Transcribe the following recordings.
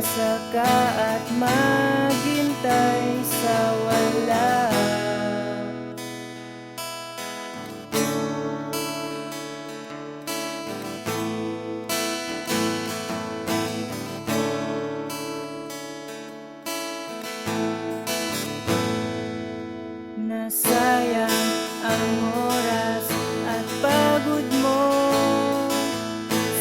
umasa ka at maghintay sa wala. Nasayang ang oras at pagod mo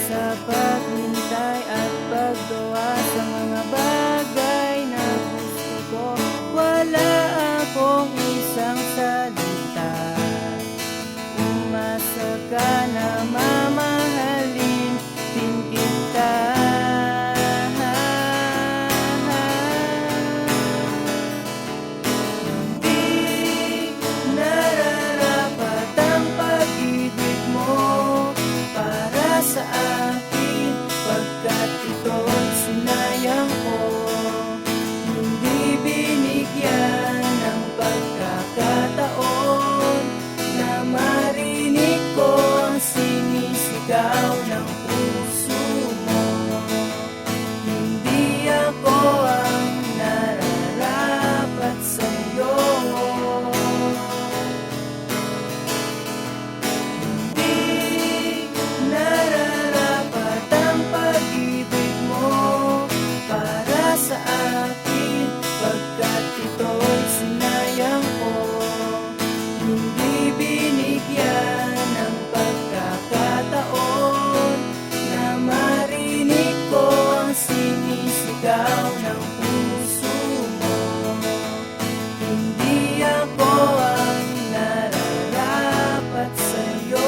sa paghintay at paggawa sa mga bagay na gusto ko. Wala akong isang salita, umasa ka na mamahalin din kita. Sa akin, pagkat ito'y sinayang ko, hindi binigyan ng pagkakataon na marinig ko ang sinisigaw ng puso mo. Hindi ako ang nararapat sa'yo. Sa akin, pagkat ito'y sinayang ko, hindi binigyan ng pagkakataon na marinig ko ang sinisigaw ng puso mo. Hindi ako ang nararapat sa'yo.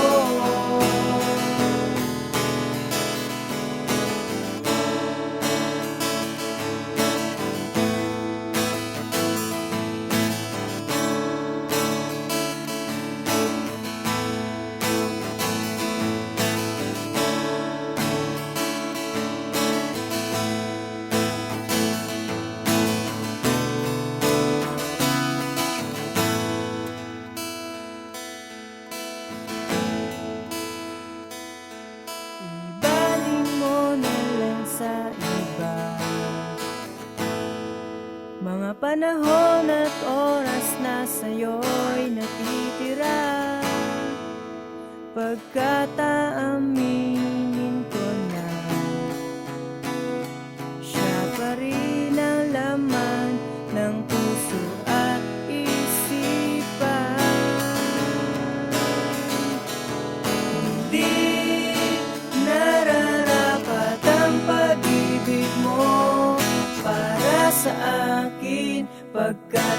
Sa iba, mga panahon at oras na sa'yo'y natitira, pagkat aaminin ko na siya pa rin ang laman ng puso at isipan. Hindi pag-ibig mo para sa akin, pagkat